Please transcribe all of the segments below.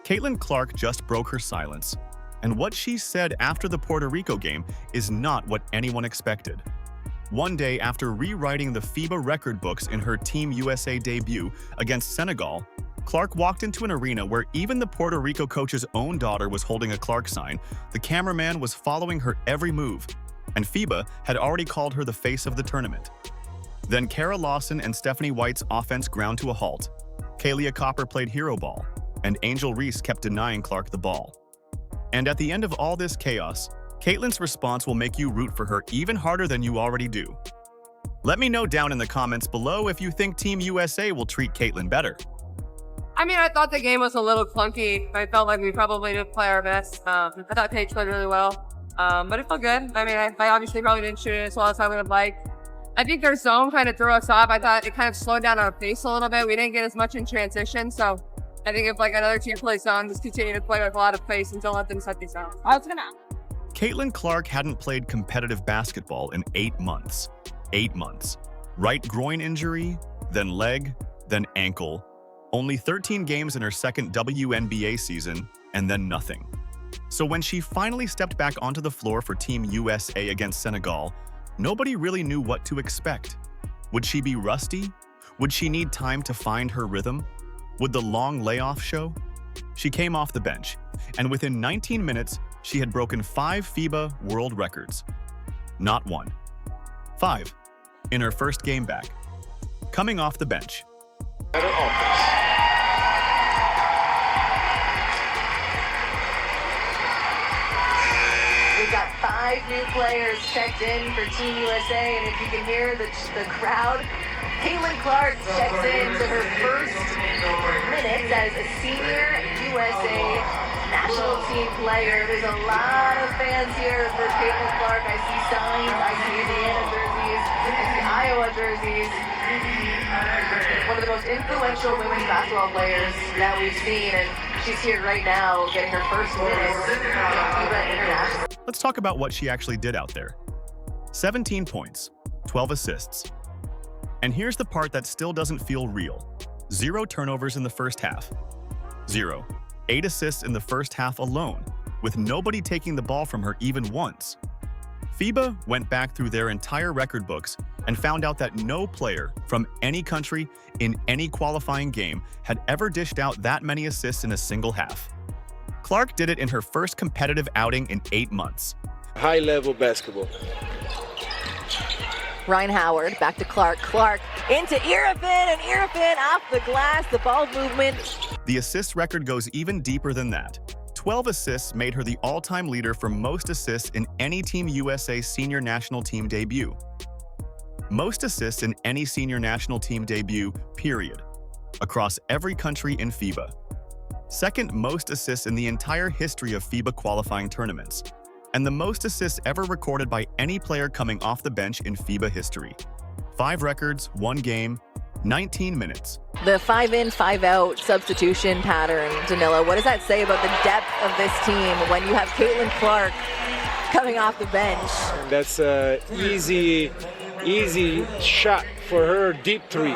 Caitlin Clark just broke her silence, and what she said after the Puerto Rico game is not what anyone expected. One day after rewriting the FIBA record books in her Team USA debut against Senegal, Clark walked into an arena where even the Puerto Rico coach's own daughter was holding a Clark sign. The cameraman was following her every move, and FIBA had already called her the face of the tournament. Then Lawson and Stephanie White's offense ground to a halt. Kahleah Copper played hero ball, and Reese kept denying Clark the ball. And at the end of all this chaos, Caitlin's response will make you root for her even harder than you already do. Let me know down in the comments below if you think Team USA will treat Caitlin better. I mean, I thought the game was a little clunky. I felt like we probably didn't play our best. I thought Paige played really well, but it felt good. I mean, I obviously probably didn't shoot it as well as I would have liked. I think their zone kind of threw us off. I thought it kind of slowed down our pace a little bit. We didn't get as much in transition, so I think if like another team plays zone, just continue to play with a lot of pace and don't let them set these out. Caitlin Clark hadn't played competitive basketball in 8 months. 8 months. Right groin injury, then leg, then ankle. Only 13 games in her second WNBA season, and then nothing. So when she finally stepped back onto the floor for Team USA against Senegal, nobody really knew what to expect. Would she be rusty? Would she need time to find her rhythm? Would the long layoff show? She came off the bench, and within 19 minutes, she had broken 5 FIBA world records. Not 1. 5. In her first game back. Coming off the bench. Better offense. We've got 5 new players checked in for Team USA, and if you can hear the crowd, Caitlin Clark checks in to her first minutes as a senior USA national team player. There's a lot of fans here for Caitlin Clark. I see signs, I see Indiana jerseys, I see Iowa jerseys. One of the most influential women's basketball players that we've seen, and she's here right now getting her first minutes at FIBA International. Let's talk about what she actually did out there. 17 points, 12 assists. And here's the part that still doesn't feel real. 0 turnovers in the first half. 0. 8 assists in the first half alone, with nobody taking the ball from her even once. FIBA went back through their entire record books and found out that no player from any country in any qualifying game had ever dished out that many assists in a single half. Clark did it in her first competitive outing in 8 months. High-level basketball. Ryan Howard, back to Clark. Clark into Irvin, and Irvin off the glass, the ball movement. The assist record goes even deeper than that. 12 assists made her the all-time leader for most assists in any Team USA senior national team debut. Most assists in any senior national team debut, period, across every country in FIBA. Second most assists in the entire history of FIBA qualifying tournaments, and the most assists ever recorded by any player coming off the bench in FIBA history. 5 records, 1 game, 19 minutes. The 5-in, 5-out substitution pattern, Danilo, what does that say about the depth of this team when you have Caitlin Clark coming off the bench? That's an easy shot for her, deep 3.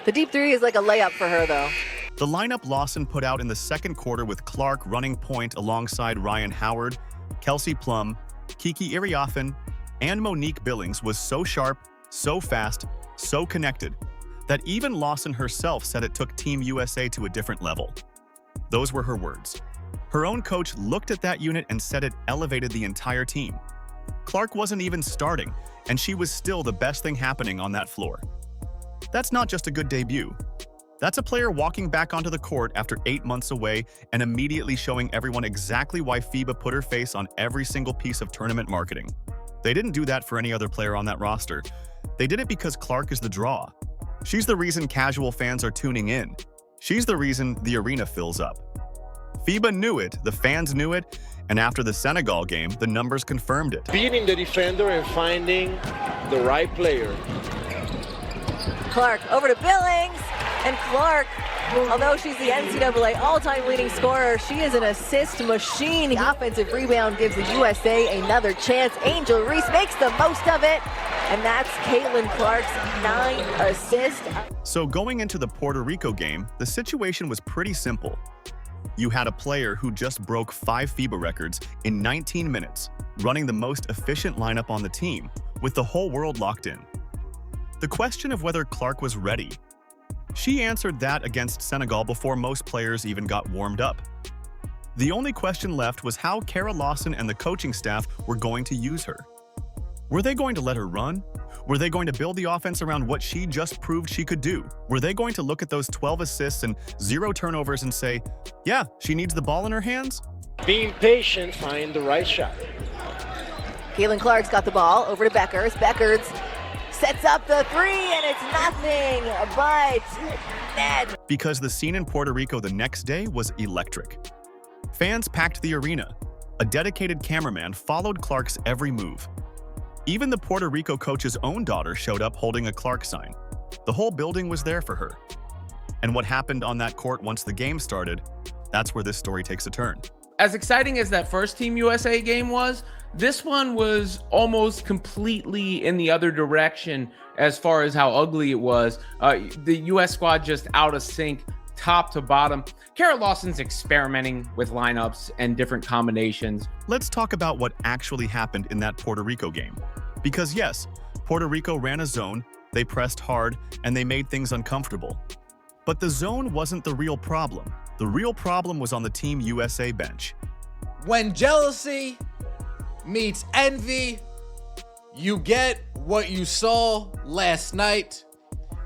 The deep 3 is like a layup for her, though. The lineup Lawson put out in the second quarter with Clark running point alongside Ryan Howard, Kelsey Plum, Kiki Iriafen, and Monique Billings was so sharp, so fast, so connected, that even Lawson herself said it took Team USA to a different level. Those were her words. Her own coach looked at that unit and said it elevated the entire team. Clark wasn't even starting, and she was still the best thing happening on that floor. That's not just a good debut. That's a player walking back onto the court after 8 months away and immediately showing everyone exactly why FIBA put her face on every single piece of tournament marketing. They didn't do that for any other player on that roster. They did it because Clark is the draw. She's the reason casual fans are tuning in. She's the reason the arena fills up. FIBA knew it, the fans knew it, and after the Senegal game, the numbers confirmed it. Beating the defender and finding the right player. Clark over to Billings, and Clark, although she's the NCAA all-time leading scorer, she is an assist machine. The offensive rebound gives the USA another chance. Angel Reese makes the most of it, and that's Caitlin Clark's 9th assist. So going into the Puerto Rico game, the situation was pretty simple. You had a player who just broke 5 FIBA records in 19 minutes, running the most efficient lineup on the team, with the whole world locked in. The question of whether Clark was ready. She answered that against Senegal before most players even got warmed up. The only question left was how Lawson and the coaching staff were going to use her. Were they going to let her run? Were they going to build the offense around what she just proved she could do? Were they going to look at those 12 assists and 0 turnovers and say, yeah, she needs the ball in her hands? Being patient, find the right shot. Kahleah Clark's got the ball over to Beckers. Beckers sets up the 3, and it's nothing but net. Because the scene in Puerto Rico the next day was electric. Fans packed the arena. A dedicated cameraman followed Clark's every move. Even the Puerto Rico coach's own daughter showed up holding a Clark sign. The whole building was there for her. And what happened on that court once the game started, that's where this story takes a turn. As exciting as that first Team USA game was, this one was almost completely in the other direction as far as how ugly it was. The US squad just out of sync, top to bottom. Lawson's experimenting with lineups and different combinations. Let's talk about what actually happened in that Puerto Rico game. Because yes, Puerto Rico ran a zone, they pressed hard, and they made things uncomfortable. But the zone wasn't the real problem. The real problem was on the Team USA bench. When jealousy meets envy, you get what you saw last night.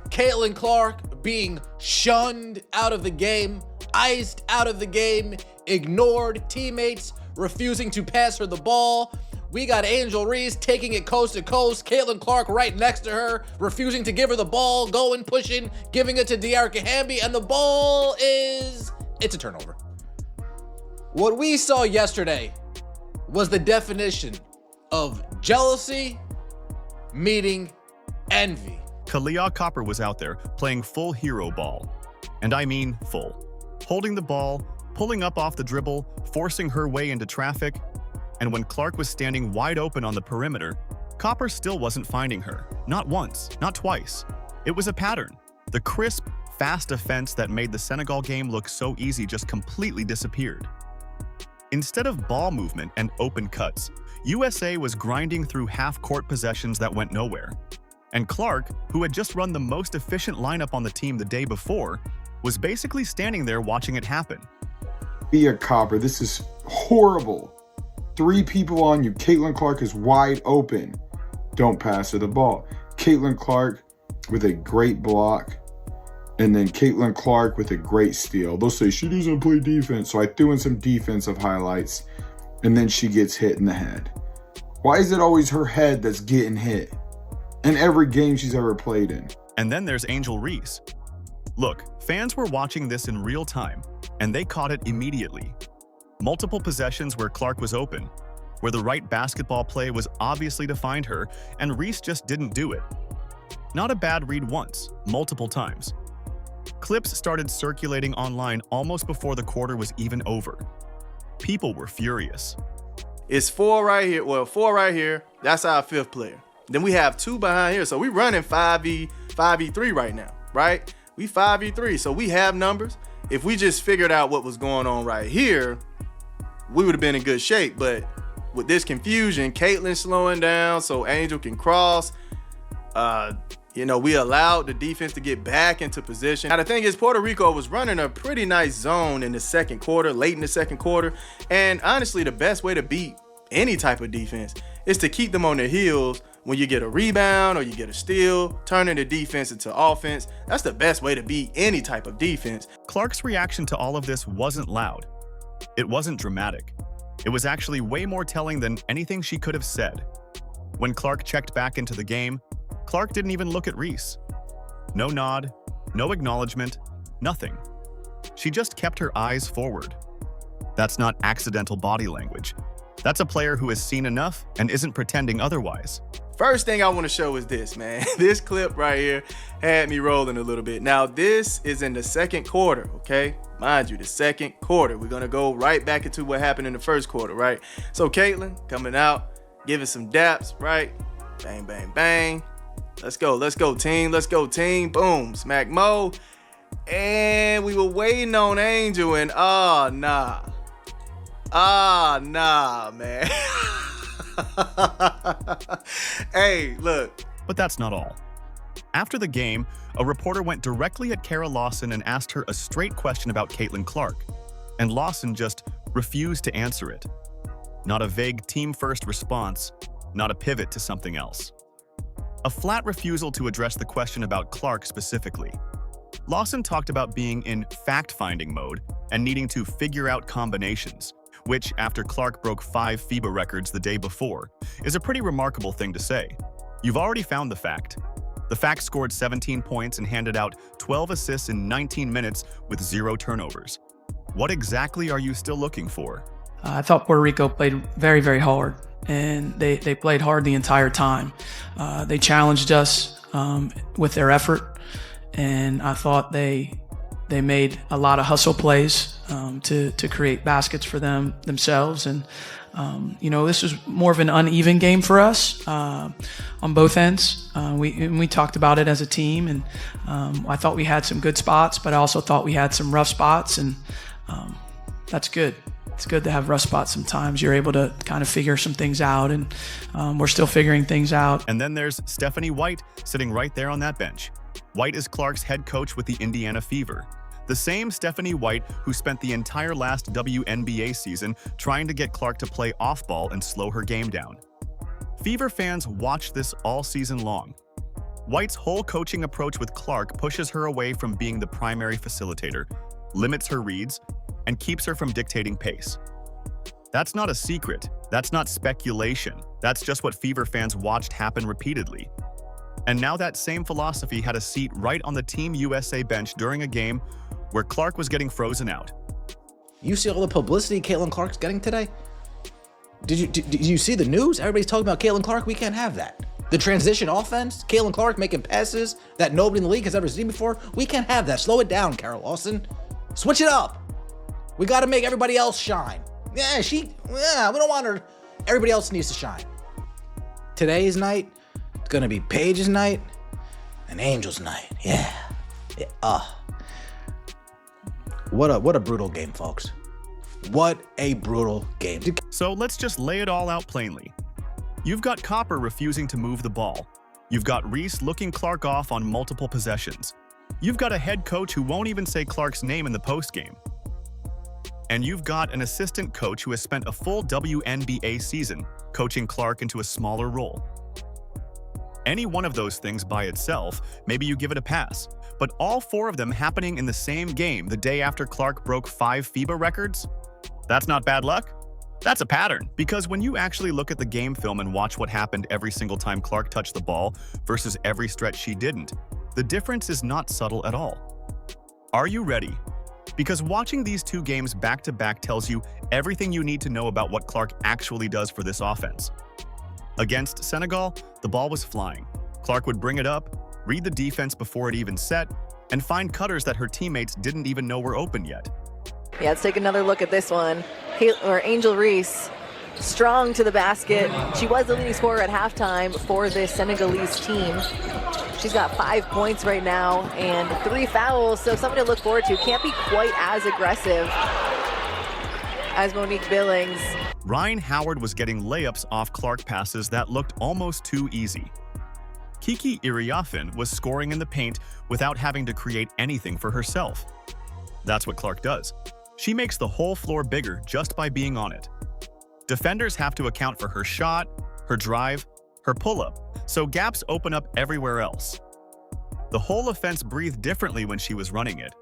Kahleah Clark being shunned out of the game, iced out of the game, ignored, teammates refusing to pass her the ball. We got Angel Reese taking it coast to coast, Kahleah Clark right next to her, refusing to give her the ball, going, pushing, giving it to Diarca Hamby, and the ball it's a turnover. What we saw yesterday was the definition of jealousy meeting envy. Kahleah Copper was out there playing full hero ball. And I mean full. Holding the ball, pulling up off the dribble, forcing her way into traffic. And when Clark was standing wide open on the perimeter, Copper still wasn't finding her. Not once, not twice. It was a pattern. The crisp, fast defense that made the Senegal game look so easy just completely disappeared. Instead of ball movement and open cuts, USA was grinding through half-court possessions that went nowhere. And Clark, who had just run the most efficient lineup on the team the day before, was basically standing there watching it happen. Kahleah Copper, this is horrible. 3 people on you. Kahleah Clark is wide open. Don't pass her the ball. Kahleah Clark with a great block. And then Kahleah Clark with a great steal. They'll say she doesn't play defense. So I threw in some defensive highlights. And then she gets hit in the head. Why is it always her head that's getting hit? In every game she's ever played in. And then there's Angel Reese. Look, fans were watching this in real time, and they caught it immediately. Multiple possessions where Clark was open, where the right basketball play was obviously to find her, and Reese just didn't do it. Not a bad read once, multiple times. Clips started circulating online almost before the quarter was even over. People were furious. It's 4 right here. Well, 4 right here. That's our 5th player. Then we have 2 behind here. So we're running 5v3 right now, right? We 5v3. So we have numbers. If we just figured out what was going on right here, we would have been in good shape. But with this confusion, Kahleah slowing down so Angel can cross. We allowed the defense to get back into position. Now, the thing is, Puerto Rico was running a pretty nice zone in the second quarter, late in the second quarter. And honestly, the best way to beat any type of defense is to keep them on their heels when you get a rebound or you get a steal, turning the defense into offense. That's the best way to beat any type of defense. Clark's reaction to all of this wasn't loud. It wasn't dramatic. It was actually way more telling than anything she could have said. When Clark checked back into the game, Clark didn't even look at Reese. No nod, no acknowledgement, nothing. She just kept her eyes forward. That's not accidental body language. That's a player who has seen enough and isn't pretending otherwise. First thing I want to show is this, man. This clip right here had me rolling a little bit. Now, this is in the second quarter, okay? Mind you, the second quarter. We're going to go right back into what happened in the first quarter, right? So, Kahleah coming out, giving some daps, right? Bang, bang, bang. Let's go, team. Let's go, team. Boom. Smack Mo. And we were waiting on Angel, and nah, man. Hey, look. But that's not all. After the game, a reporter went directly at Kahleah Lawson and asked her a straight question about Caitlin Clark, and Lawson just refused to answer it. Not a vague team-first response, not a pivot to something else. A flat refusal to address the question about Clark specifically. Lawson talked about being in fact-finding mode and needing to figure out combinations, which, after Clark broke 5 FIBA records the day before, is a pretty remarkable thing to say. You've already found the fact. The fact scored 17 points and handed out 12 assists in 19 minutes with 0 turnovers. What exactly are you still looking for? I thought Puerto Rico played very, very hard, and they played hard the entire time. They challenged us with their effort, and I thought they made a lot of hustle plays to create baskets for themselves. And, this was more of an uneven game for us on both ends. We talked about it as a team, and I thought we had some good spots, but I also thought we had some rough spots, and that's good. It's good to have rough spots sometimes. You're able to kind of figure some things out, and we're still figuring things out. And then there's Stephanie White sitting right there on that bench. White is Clark's head coach with the Indiana Fever. The same Stephanie White who spent the entire last WNBA season trying to get Clark to play off-ball and slow her game down. Fever fans watched this all season long. White's whole coaching approach with Clark pushes her away from being the primary facilitator, limits her reads, and keeps her from dictating pace. That's not a secret. That's not speculation. That's just what Fever fans watched happen repeatedly. And now that same philosophy had a seat right on the Team USA bench during a game where Clark was getting frozen out. You see all the publicity Caitlin Clark's getting today? Did you see the news? Everybody's talking about Caitlin Clark. We can't have that. The transition offense, Caitlin Clark making passes that nobody in the league has ever seen before. We can't have that. Slow it down, Kahleah Lawson. Switch it up. We got to make everybody else shine. We don't want her. Everybody else needs to shine. Today's night, it's going to be Paige's night and Angel's night. Yeah. What a brutal game, folks. What a brutal game. So let's just lay it all out plainly. You've got Copper refusing to move the ball. You've got Reese looking Clark off on multiple possessions. You've got a head coach who won't even say Clark's name in the postgame. And you've got an assistant coach who has spent a full WNBA season coaching Clark into a smaller role. Any one of those things by itself, maybe you give it a pass. But all 4 of them happening in the same game the day after Clark broke 5 FIBA records? That's not bad luck. That's a pattern. Because when you actually look at the game film and watch what happened every single time Clark touched the ball versus every stretch she didn't, the difference is not subtle at all. Are you ready? Because watching these 2 games back-to-back tells you everything you need to know about what Clark actually does for this offense. Against Senegal, the ball was flying. Clark would bring it up, read the defense before it even set, and find cutters that her teammates didn't even know were open yet. Yeah, let's take another look at this one. Angel Reese, strong to the basket. She was the leading scorer at halftime for this Senegalese team. She's got 5 points right now and 3 fouls, so something to look forward to. Can't be quite as aggressive as Monique Billings. Ryan Howard was getting layups off Clark passes that looked almost too easy. Kahleah Copper was scoring in the paint without having to create anything for herself. That's what Clark does. She makes the whole floor bigger just by being on it. Defenders have to account for her shot, her drive, her pull-up, so gaps open up everywhere else. The whole offense breathed differently when she was running it.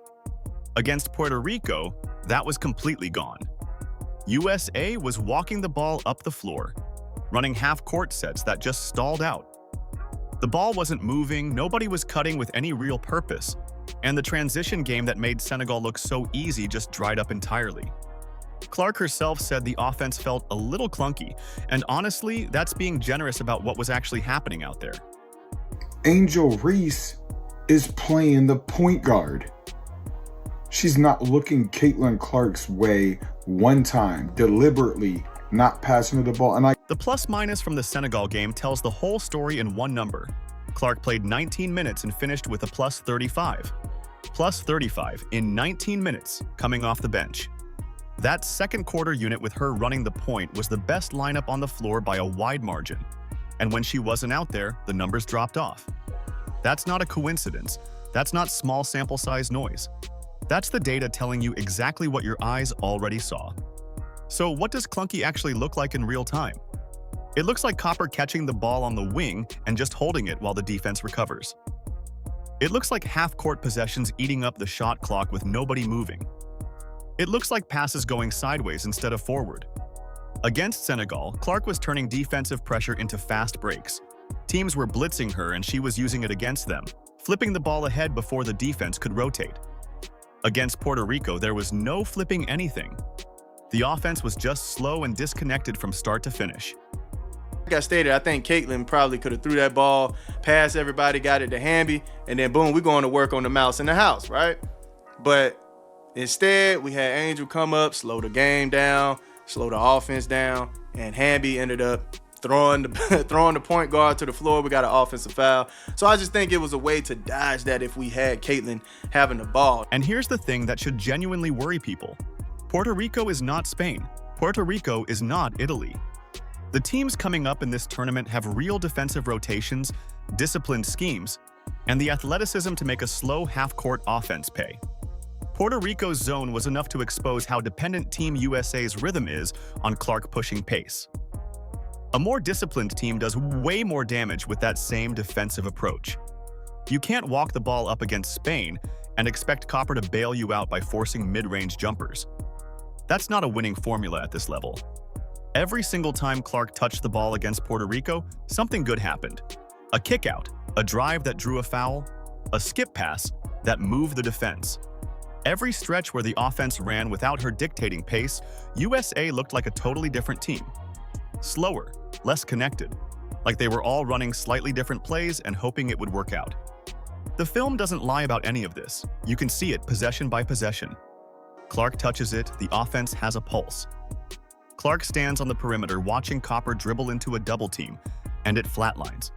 Against Puerto Rico, that was completely gone. USA was walking the ball up the floor, running half-court sets that just stalled out. The ball wasn't moving, nobody was cutting with any real purpose, and the transition game that made Senegal look so easy just dried up entirely. Clark herself said the offense felt a little clunky, and honestly, that's being generous about what was actually happening out there. Angel Reese is playing the point guard. She's not looking Caitlin Clark's way one time, deliberately not passing her the ball. And The plus-minus from the Senegal game tells the whole story in one number. Clark played 19 minutes and finished with a plus 35. plus 35 in 19 minutes coming off the bench. That second quarter unit with her running the point was the best lineup on the floor by a wide margin. And when she wasn't out there, the numbers dropped off. That's not a coincidence. That's not small sample size noise. That's the data telling you exactly what your eyes already saw. So what does clunky actually look like in real time? It looks like Copper catching the ball on the wing and just holding it while the defense recovers. It looks like half-court possessions eating up the shot clock with nobody moving. It looks like passes going sideways instead of forward. Against Senegal, Clark was turning defensive pressure into fast breaks. Teams were blitzing her and she was using it against them, flipping the ball ahead before the defense could rotate. Against Puerto Rico, there was no flipping anything. The offense was just slow and disconnected from start to finish. Like I stated, I think Caitlin probably could have threw that ball past everybody, got it to Hamby, and then boom, we're going to work on the mouse in the house, right? But instead, we had Angel come up, slow the game down, slow the offense down, and Hamby ended up throwing the point guard to the floor. We got an offensive foul. So I just think it was a way to dodge that if we had Caitlin having the ball. And here's the thing that should genuinely worry people. Puerto Rico is not Spain. Puerto Rico is not Italy. The teams coming up in this tournament have real defensive rotations, disciplined schemes, and the athleticism to make a slow half-court offense pay. Puerto Rico's zone was enough to expose how dependent Team USA's rhythm is on Clark pushing pace. A more disciplined team does way more damage with that same defensive approach. You can't walk the ball up against Spain and expect Copper to bail you out by forcing mid-range jumpers. That's not a winning formula at this level. Every single time Clark touched the ball against Puerto Rico, something good happened. A kick-out, a drive that drew a foul, a skip pass that moved the defense. Every stretch where the offense ran without her dictating pace, USA looked like a totally different team. Slower, less connected, like they were all running slightly different plays and hoping it would work out. The film doesn't lie about any of this. You can see it possession by possession. Clark touches it, the offense has a pulse. Clark stands on the perimeter watching Copper dribble into a double team, and it flatlines.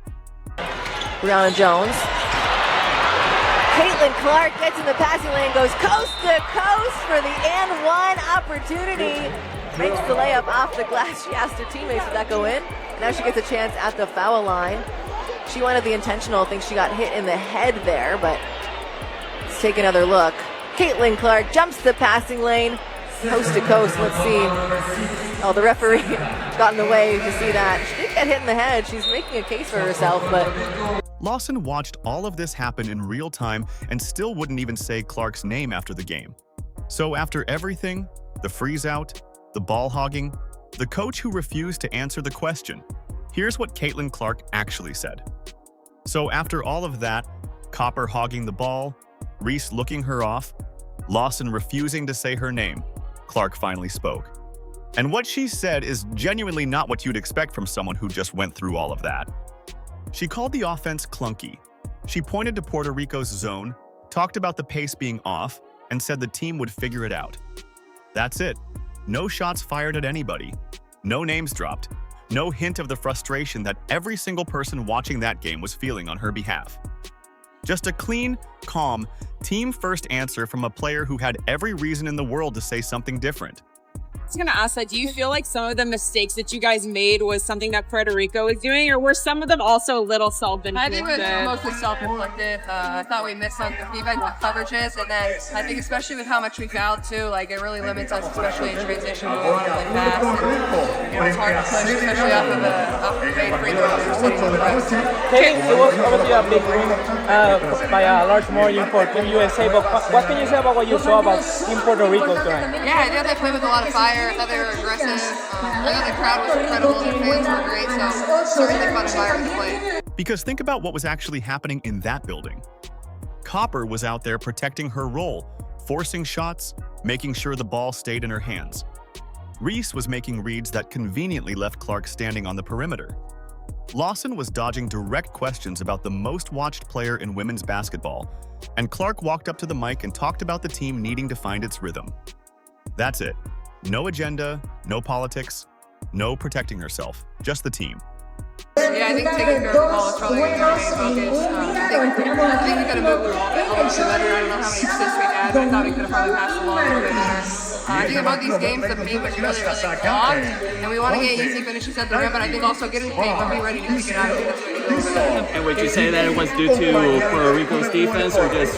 Brianna Jones. Caitlin Clark gets in the passing lane, goes coast to coast for the and one opportunity. Makes the layup off the glass. She asked her teammates, did that go in? Now she gets a chance at the foul line. She wanted the intentional. I think she got hit in the head there, but let's take another look. Caitlin Clark jumps the passing lane, coast to coast. Let's see. Oh, the referee got in the way to see that. She did get hit in the head. She's making a case for herself, but... Lawson watched all of this happen in real time and still wouldn't even say Clark's name after the game. So after everything, the freeze-out, the ball hogging, the coach who refused to answer the question, here's what Caitlin Clark actually said. So after all of that, Copper hogging the ball, Reese looking her off, Lawson refusing to say her name, Clark finally spoke. And what she said is genuinely not what you'd expect from someone who just went through all of that. She called the offense clunky. She pointed to Puerto Rico's zone, talked about the pace being off, and said the team would figure it out. That's it. No shots fired at anybody. No names dropped. No hint of the frustration that every single person watching that game was feeling on her behalf. Just a clean, calm, team-first answer from a player who had every reason in the world to say something different. I was going to ask that, do you feel like some of the mistakes that you guys made was something that Puerto Rico was doing, or were some of them also a little self-inflicted? I think it was mostly self-inflicted. I thought we missed on the FIBA coverages, and then I think especially with how much we fouled too, like it really limits us, especially in transition when we're really fast. And, it's hard to push, especially off of the main free throws we're sitting in the press. It was obviously a big win by a large margin for Team USA, but what can you say about what you saw about Team Puerto Rico tonight? Yeah, I thought they played with a lot of fire. I thought they were aggressive. I thought the crowd was incredible. The fans were great, so it's a really fun environment to play. Because think about what was actually happening in that building. Copper was out there protecting her role, forcing shots, making sure the ball stayed in her hands. Reese was making reads that conveniently left Clark standing on the perimeter. Lawson was dodging direct questions about the most watched player in women's basketball, and Clark walked up to the mic and talked about the team needing to find its rhythm. That's it. No agenda, no politics, no protecting herself, just the team. Yeah, I think taking care of the ball is probably going to be our main focus. I think we could have moved the ball a little bit better. I don't know how many assists we had, but I thought we could have probably passed the ball a little bit better. I think about these games, the paint was really clogged, and we want to get easy finishes at the rim, but I think also getting paint and be ready to kick it out. And would you say that it was due to Puerto Rico's defense or just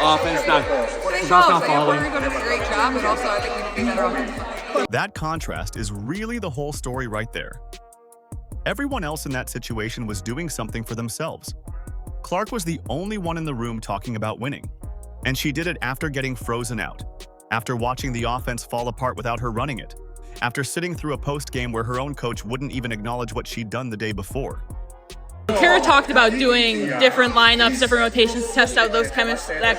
offense not falling? Puerto Rico did a great job, but also I think we could be better offensively. That contrast is really the whole story right there. Everyone else in that situation was doing something for themselves. Clark was the only one in the room talking about winning, and she did it after getting frozen out, after watching the offense fall apart without her running it, after sitting through a post-game where her own coach wouldn't even acknowledge what she'd done the day before. Kara talked about doing different lineups, different rotations to test out that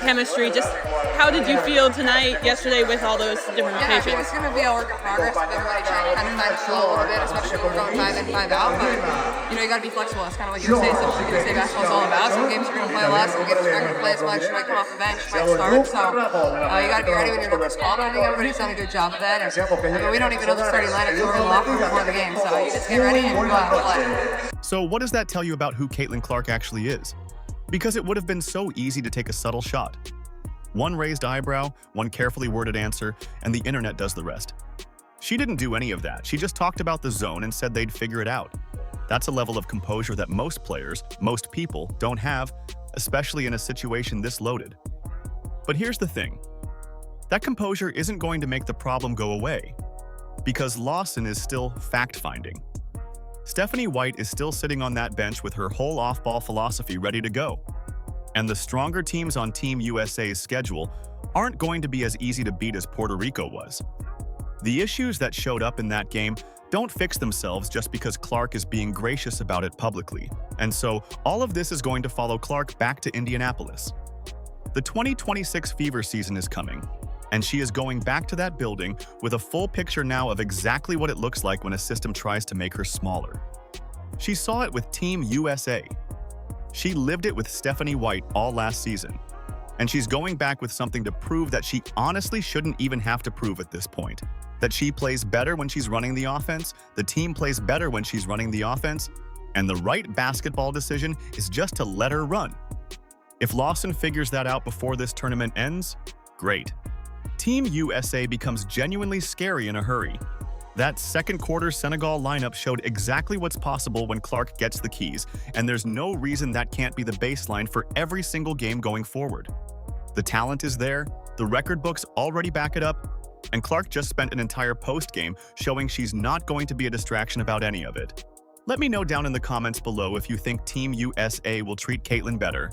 chemistry. Just how did you feel tonight, yesterday, with all those different rotations? Yeah, I think it's going to be a work in progress with everybody trying to kind of find the flow a little bit, especially when we're going 5 in, 5 out. But, you got to be flexible. That's kind of what USA basketball's all about. Some games you're going to play a lot, some games you're not going to play as much. You might come off the bench, you might start. So you got to be ready when your number's called. I think everybody's done a good job of that. And, we don't even know the starting lineup until we're in the locker room before the game. So you just get ready and go out and play. So what does that tell you about who Caitlin Clark actually is? Because it would have been so easy to take a subtle shot. One raised eyebrow, one carefully worded answer, and the internet does the rest. She didn't do any of that. She just talked about the zone and said they'd figure it out. That's a level of composure that most players, most people, don't have, especially in a situation this loaded. But here's the thing. That composure isn't going to make the problem go away, because Lawson is still fact-finding. Stephanie White is still sitting on that bench with her whole off-ball philosophy ready to go. And the stronger teams on Team USA's schedule aren't going to be as easy to beat as Puerto Rico was. The issues that showed up in that game don't fix themselves just because Clark is being gracious about it publicly. And so, all of this is going to follow Clark back to Indianapolis. The 2026 Fever season is coming, and she is going back to that building with a full picture now of exactly what it looks like when a system tries to make her smaller. She saw it with Team USA. She lived it with Stephanie White all last season. And she's going back with something to prove that she honestly shouldn't even have to prove at this point. That she plays better when she's running the offense, the team plays better when she's running the offense, and the right basketball decision is just to let her run. If Lawson figures that out before this tournament ends, great. Team USA becomes genuinely scary in a hurry. That second quarter Senegal lineup showed exactly what's possible when Clark gets the keys, and there's no reason that can't be the baseline for every single game going forward. The talent is there, the record books already back it up, and Clark just spent an entire post-game showing she's not going to be a distraction about any of it. Let me know down in the comments below if you think Team USA will treat Caitlin better.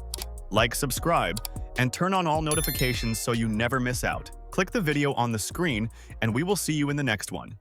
Like, subscribe, and turn on all notifications so you never miss out. Click the video on the screen, and we will see you in the next one.